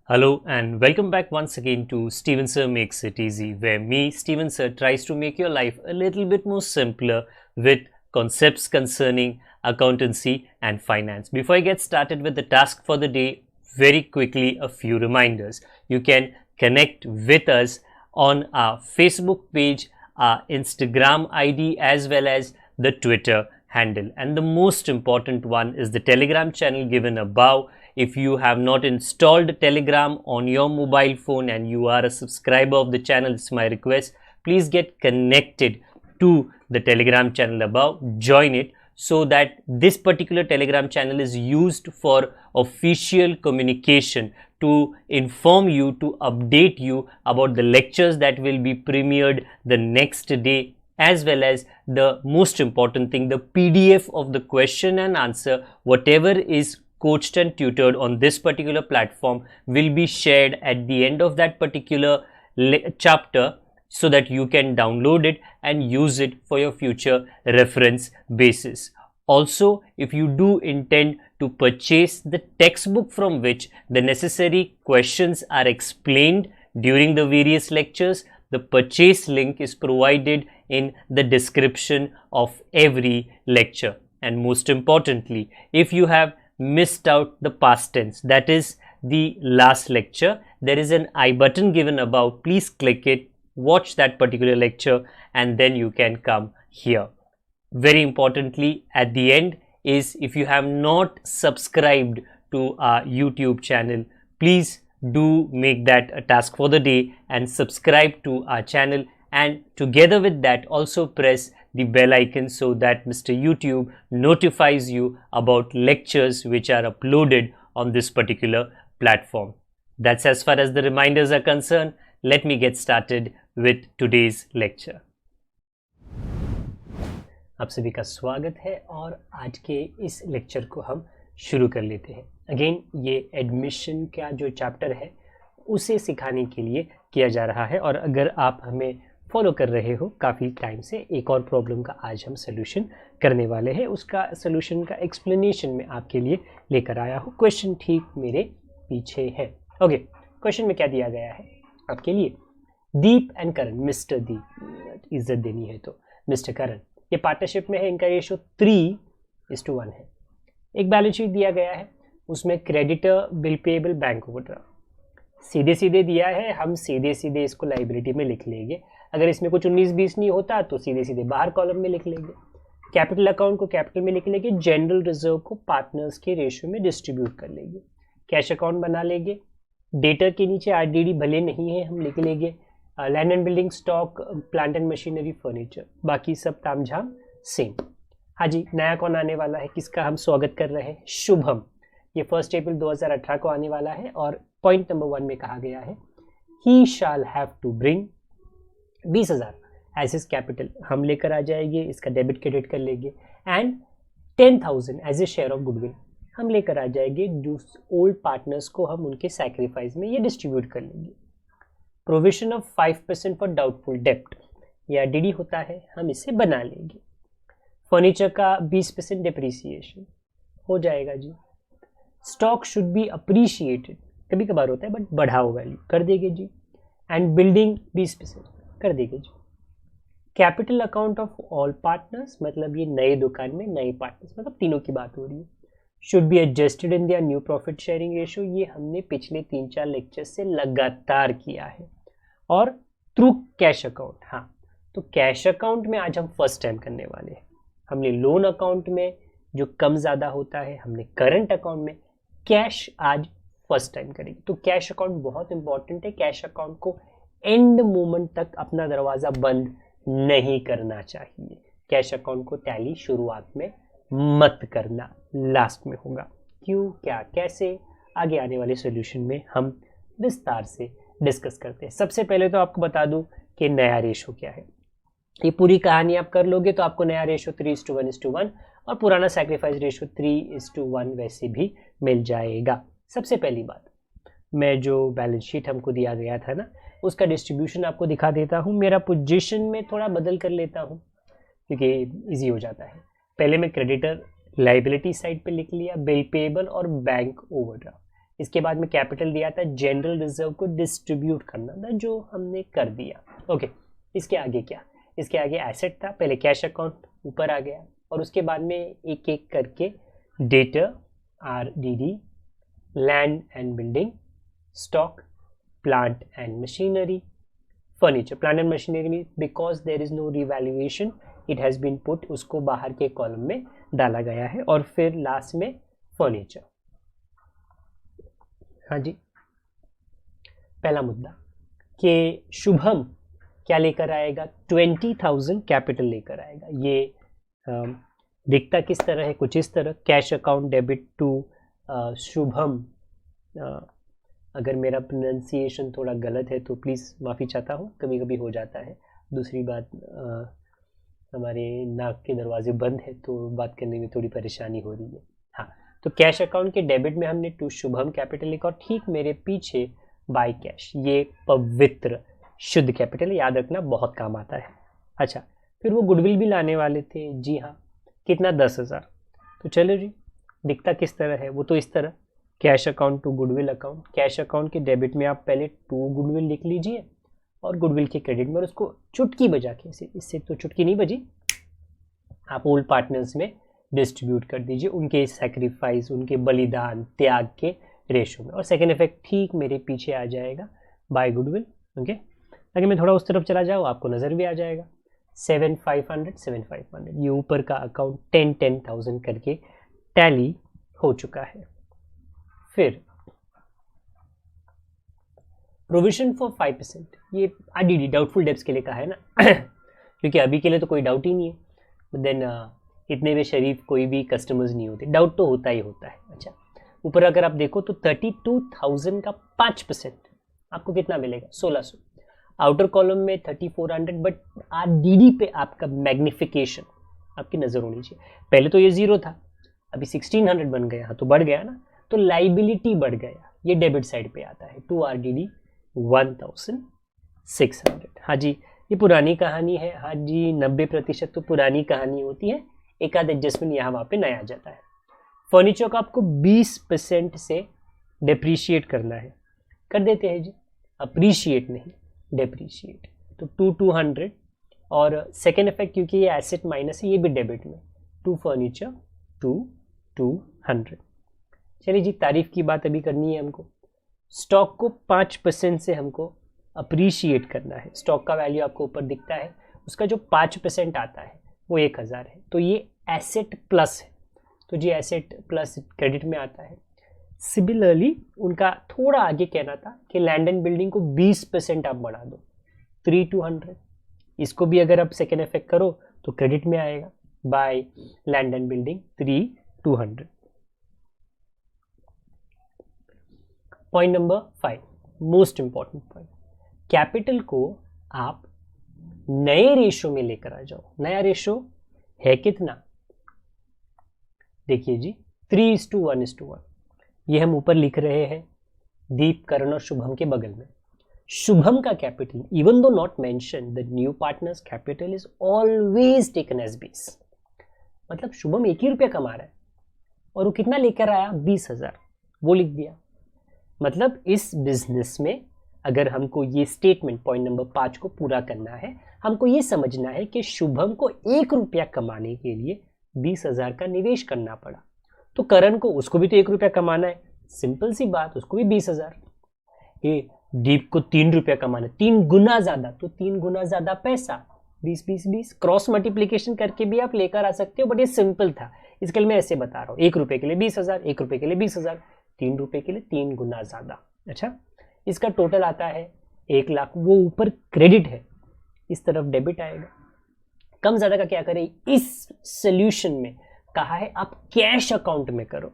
Hello and welcome back once again to Steven Sir Makes It Easy, where me, Steven Sir, tries to make your life a little bit more simpler with concepts concerning accountancy and finance. Before I get started with the task for the day, very quickly a few reminders. You can connect with us on our Facebook page, our Instagram ID, as well as the Twitter handle. And the most important one is the Telegram channel given above. If you have not installed Telegram on your mobile phone and you are a subscriber of the channel, it's my request, please get connected to the Telegram channel above, join it, so that this particular Telegram channel is used for official communication, to inform you, to update you about the lectures that will be premiered the next day, as well as the most important thing, the PDF of the question and answer, whatever is coached and tutored on this particular platform, will be shared at the end of that particular chapter, so that you can download it and use it for your future reference basis. Also, if you do intend to purchase the textbook from which the necessary questions are explained during the various lectures, the purchase link is provided in the description of every lecture. And most importantly, if you have missed out the past tense, that is the last lecture, there is an I button given above. Please click it, watch that particular lecture, and then you can come here. Very importantly, at the end is, if you have not subscribed to our YouTube channel, please do make that a task for the day and subscribe to our channel, and together with that also press the bell icon so that Mr. YouTube notifies you about lectures which are uploaded on this particular platform. That's as far as the reminders are concerned. Let me get started with today's lecture. आप सभी का स्वागत है और आज के इस lecture को हम शुरू कर लेते हैं. अगेन ये एडमिशन का जो चैप्टर है उसे सिखाने के लिए किया जा रहा है, और अगर आप हमें फॉलो कर रहे हो काफ़ी टाइम से, एक और प्रॉब्लम का आज हम सोल्यूशन करने वाले हैं. उसका सोल्यूशन का एक्सप्लेनेशन मैं आपके लिए लेकर आया हूँ. क्वेश्चन ठीक मेरे पीछे है. ओके, क्वेश्चन में क्या दिया गया है आपके लिए? दीप एंड करण, मिस्टर दीप, इज्जत देनी है तो मिस्टर करण, ये पार्टनरशिप में है. इनका रेशो 3:1 है. एक बैलेंस शीट दिया गया है, उसमें creditor, bill payable, bank overdraft सीधे सीधे दिया है. हम सीधे सीधे इसको लाइबिलिटी में लिख लेंगे. अगर इसमें कुछ 19-20 नहीं होता तो सीधे सीधे बाहर कॉलम में लिख लेंगे. कैपिटल अकाउंट को कैपिटल में लिख लेंगे. जनरल रिजर्व को पार्टनर्स के रेशियो में डिस्ट्रीब्यूट कर लेंगे. कैश अकाउंट बना लेंगे. डेटर के नीचे आरडीडी भले नहीं है, हम लिख लेंगे. Land and building, stock, plant and machinery, furniture, बाकी सब तामझाम सेम. हाँ जी, नया कौन आने वाला है, किसका हम स्वागत कर रहे हैं? शुभम. ये 1 अप्रैल 2018 को आने वाला है, और पॉइंट नंबर 1 में कहा गया है he shall have to bring 20,000 as is capital. हम लेकर आ जाएंगे, इसका डेबिट क्रेडिट कर लेंगे. And 10,000 as a share of goodwill हम लेकर आ जाएंगे. ओल्ड पार्टनर्स को हम उनके सैक्रिफाइस में ये डिस्ट्रीब्यूट कर लेंगे. प्रोविजन ऑफ 5% फॉर डाउटफुल डेप्ट, या डीडी होता है, हम इसे बना लेंगे. फर्नीचर का 20% डिप्रिसिएशन हो जाएगा जी. स्टॉक शुड बी अप्रिशिएटेड, कभी कभार होता है बट बढ़ाओ वैल्यू कर देंगे जी. एंड बिल्डिंग 20% कर देंगे जी. Capital account of all partners, मतलब ये नए दुकान में नए पार्टनर्स, मतलब तीनों की बात हो रही है. Should be adjusted in their new profit sharing ratio, ये हमने पिछले 3-4 लेक्चर से लगातार किया है. और थ्रू कैश अकाउंट, हाँ, तो कैश अकाउंट में आज हम फर्स्ट टाइम करने वाले हैं. हमने लोन अकाउंट में जो कम ज़्यादा होता है, हमने करंट अकाउंट में, कैश आज फर्स्ट टाइम करेंगे. तो कैश अकाउंट बहुत इंपॉर्टेंट है. कैश अकाउंट को एंड मोमेंट तक अपना दरवाज़ा बंद नहीं करना चाहिए. कैश अकाउंट को टैली शुरुआत में मत करना, लास्ट में होगा. क्यों, क्या, कैसे, आगे आने वाले सॉल्यूशन में हम विस्तार से डिस्कस करते हैं. सबसे पहले तो आपको बता दूं कि नया रेशो क्या है. ये पूरी कहानी आप कर लोगे तो आपको नया रेशो 3:1:1 और पुराना सैक्रिफाइस रेशो 3:1 वैसे भी मिल जाएगा. सबसे पहली बात, मैं जो बैलेंस शीट हमको दिया गया था ना, उसका डिस्ट्रीब्यूशन आपको दिखा देता हूँ. मेरा पोजीशन में थोड़ा बदल कर लेता हूँ क्योंकि इजी हो जाता है. पहले मैं क्रेडिटर लाइबिलिटी साइड पे लिख लिया, बिल पेएबल और बैंक ओवरड्राफ्ट. इसके बाद में कैपिटल दिया था जनरल रिजर्व को डिस्ट्रीब्यूट करना था, जो हमने कर दिया। ओके, इसके आगे क्या, इसके आगे एसेट था, पहले कैश अकाउंट ऊपर आ गया और उसके बाद में एक एक करके debtor, RDD, land and building, stock, plant and machinery, furniture. Plant and machinery में because there is no revaluation it has been put, उसको बाहर के कॉलम में डाला गया है। और फिर लास्ट में फर्नीचर। हाँ जी, पहला मुद्दा कि शुभम क्या लेकर आएगा, 20,000 कैपिटल लेकर आएगा। ये दिखता किस तरह है, कुछ इस तरह, cash account debit to Shubham. अगर मेरा प्रोनाउंसिएशन थोड़ा गलत है तो प्लीज़ माफ़ी चाहता हूँ, कभी कभी हो जाता है। दूसरी बात, हमारे नाक के दरवाजे बंद है तो बात करने में थोड़ी परेशानी हो रही है। हाँ, तो कैश अकाउंट के डेबिट में हमने टू शुभम कैपिटल लिखा और ठीक मेरे पीछे बाय कैश, ये पवित्र शुद्ध कैपिटल, याद रखना बहुत काम आता है। अच्छा, फिर वो गुडविल भी लाने वाले थे, जी हाँ, कितना, 10,000। तो चलो जी, दिखता किस तरह है, वो तो इस तरह, cash account to goodwill account. Cash account के डेबिट में आप पहले टू गुडविल लिख लीजिए और गुडविल के क्रेडिट में, और उसको चुटकी बजा के, इससे तो चुटकी नहीं बजी, आप ओल्ड पार्टनर्स में डिस्ट्रीब्यूट कर दीजिए, उनके सेक्रीफाइस, उनके बलिदान, त्याग के रेशो में। और सेकेंड इफेक्ट ठीक मेरे पीछे आ जाएगा, बाय गुडविल। ओके, अगर मैं थोड़ा उस तरफ चला जाऊँ आपको नज़र भी आ जाएगा, 7,500 ये ऊपर का अकाउंट 10,000 करके टैली हो चुका है। फिर प्रोविजन फॉर 5%, ये RDD डाउटफुल डेब्ट्स के लिए कहा है ना क्योंकि अभी के लिए तो कोई डाउट ही नहीं है, देन इतने में शरीफ कोई भी कस्टमर्स नहीं होते, डाउट तो होता ही होता है। अच्छा, ऊपर अगर आप देखो तो 32,000 का 5% आपको कितना मिलेगा, 1,600। आउटर कॉलम में 3,400, बट RDD पे आपका मैग्निफिकेशन आपकी नज़र होनी चाहिए। पहले तो ये 0 था, अभी 1,600 बन गया, तो बढ़ गया ना, तो लाइबिलिटी बढ़ गया, ये डेबिट साइड पे आता है, टू RDD 1,600। हाँ जी, ये पुरानी कहानी है, हाँ जी, 90% तो पुरानी कहानी होती है, एक आध एडजस्टमेंट यहाँ वहाँ पे नया आ जाता है। फर्नीचर को आपको 20% से डिप्रिशिएट करना है, कर देते हैं जी, अप्रिशिएट नहीं, डिप्रिशिएट, तो 200। और सेकेंड इफेक्ट क्योंकि ये एसेट माइनस है, ये भी डेबिट में, टू फर्नीचर 200। चलिए जी, तारीफ की बात अभी करनी है हमको। स्टॉक को 5% से हमको अप्रिशिएट करना है। स्टॉक का वैल्यू आपको ऊपर दिखता है, उसका जो 5% आता है वो 1,000 है, तो ये एसेट प्लस है, तो जी एसेट प्लस क्रेडिट में आता है। सिमिलरली उनका थोड़ा आगे कहना था कि लैंड एंड बिल्डिंग को 20% आप बढ़ा दो, 3,200, इसको भी अगर आप सेकेंड इफेक्ट करो तो क्रेडिट में आएगा, by land and building 3,200। Point number 5, most important point, capital को आप नए रेशो में लेकर आ जाओ। नया रेशो है कितना, देखिए जी, 3:1:1। ये हम ऊपर लिख रहे हैं दीप, करण और शुभम के बगल में। शुभम का capital, even though not mention, the new partner's capital is always taken as base. मतलब शुभम 1 ही रुपया कमा रहा है और वो कितना लेकर आया, 20,000, वो लिख दिया। मतलब इस बिजनेस में अगर हमको ये स्टेटमेंट पॉइंट नंबर 5 को पूरा करना है, हमको ये समझना है कि शुभम को 1 रुपया कमाने के लिए 20,000 का निवेश करना पड़ा, तो करण को, उसको भी तो 1 रुपया कमाना है, सिंपल सी बात, उसको भी 20,000। ये दीप को 3 रुपया कमाना, 3 गुना ज्यादा, तो 3 गुना ज्यादा पैसा, 20 क्रॉस मल्टीप्लीकेशन करके भी आप लेकर आ सकते हो, बट ये सिंपल था, इसके लिए मैं ऐसे बता रहा हूँ, 1 रुपये के लिए 20,000, 1 रुपये के लिए 20,000, 3 रुपये के लिए 3 गुना ज्यादा। अच्छा, इसका टोटल आता है 1,00,000, वो ऊपर क्रेडिट है, इस तरफ डेबिट आएगा। कम ज्यादा का क्या करें, इस सोल्यूशन में कहा है आप कैश अकाउंट में करो।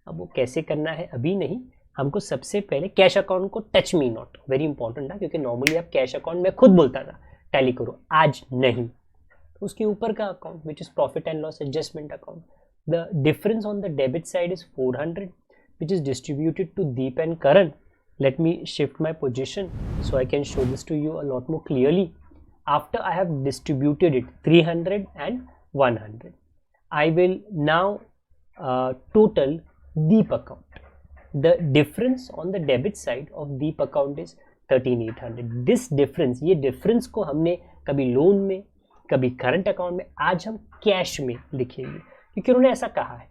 अब वो कैसे करना है अभी नहीं, हमको सबसे पहले कैश अकाउंट को touch me not, very important था, क्योंकि नॉर्मली आप कैश अकाउंट में खुद बोलता था टैली करो, आज नहीं। तो उसके ऊपर का account which is profit and loss adjustment account, the difference on the debit side is 400 which is distributed to Deep and Karan. Let me shift my position so I can show this to you a lot more clearly. After I have distributed it 300 and 100, I will now total Deep account. The difference on the debit side of Deep account is 13,800. This difference, ये difference को हमने कभी loan में, कभी current account में, आज हम cash में लिखेंगे क्योंकि उन्होंने ऐसा कहा है.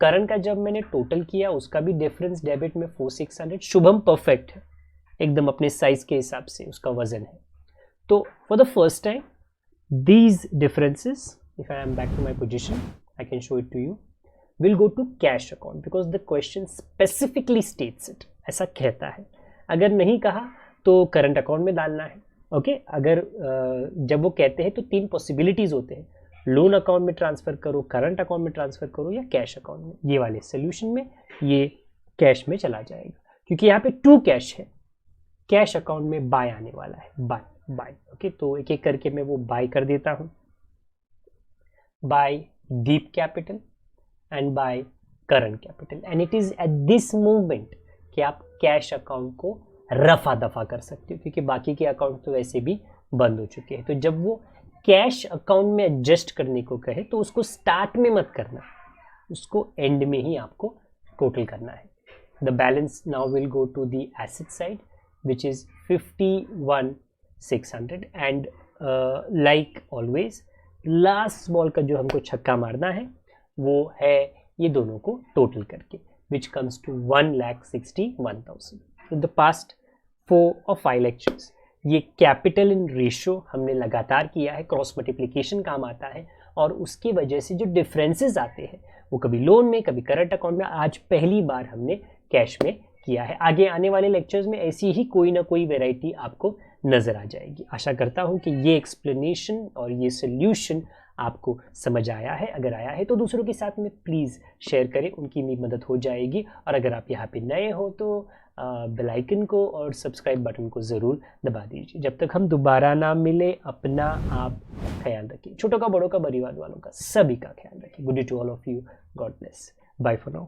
करंट का जब मैंने टोटल किया उसका भी डिफरेंस डेबिट में 4,600. शुभम परफेक्ट है, एकदम अपने साइज के हिसाब से उसका वजन है. तो for the first time these differences, if I am back to my position, I can show it to you, will go to cash account because the question specifically states it. ऐसा कहता है. अगर नहीं कहा तो करंट अकाउंट में डालना है. ओके अगर जब वो कहते हैं तो 3 पॉसिबिलिटीज होते हैं, लोन अकाउंट में ट्रांसफर करो, करंट अकाउंट में ट्रांसफर करो या कैश अकाउंट में. ये वाले सोल्यूशन में ये कैश में चला जाएगा क्योंकि यहाँ पे 2 कैश है. कैश अकाउंट में बाय आने वाला है, बाय. ओके तो एक एक करके मैं वो बाय कर देता हूँ. By deep capital and by current capital. And it is at this moment कि आप कैश अकाउंट को रफा दफा कर सकते हो क्योंकि बाकी के अकाउंट तो वैसे भी बंद हो चुके हैं. तो जब वो कैश अकाउंट में एडजस्ट करने को कहे तो उसको स्टार्ट में मत करना, उसको एंड में ही आपको टोटल करना है. The balance now will go to the asset side which is 51,600. And like always last ball का जो हमको छक्का मारना है वो है ये दोनों को टोटल करके, which comes to 1,61,000. In the past 4 or 5 lectures ये कैपिटल इन रेशियो हमने लगातार किया है. क्रॉस मल्टीप्लिकेशन काम आता है और उसकी वजह से जो डिफरेंसेस आते हैं वो कभी लोन में, कभी करंट अकाउंट में, आज पहली बार हमने कैश में किया है. आगे आने वाले लेक्चर्स में ऐसी ही कोई ना कोई वैरायटी आपको नज़र आ जाएगी. आशा करता हूँ कि ये एक्सप्लेनेशन और ये सोल्यूशन आपको समझ आया है. अगर आया है तो दूसरों के साथ में प्लीज़ शेयर करें, उनकी भी मदद हो जाएगी. और अगर आप यहाँ पे नए हो तो बेल आइकन को और सब्सक्राइब बटन को ज़रूर दबा दीजिए. जब तक हम दोबारा ना मिले अपना आप ख्याल रखिए. छोटों का, बड़ों का, परिवार वालों का, सभी का ख्याल रखिए. Good day to all of you. God bless. Bye for now.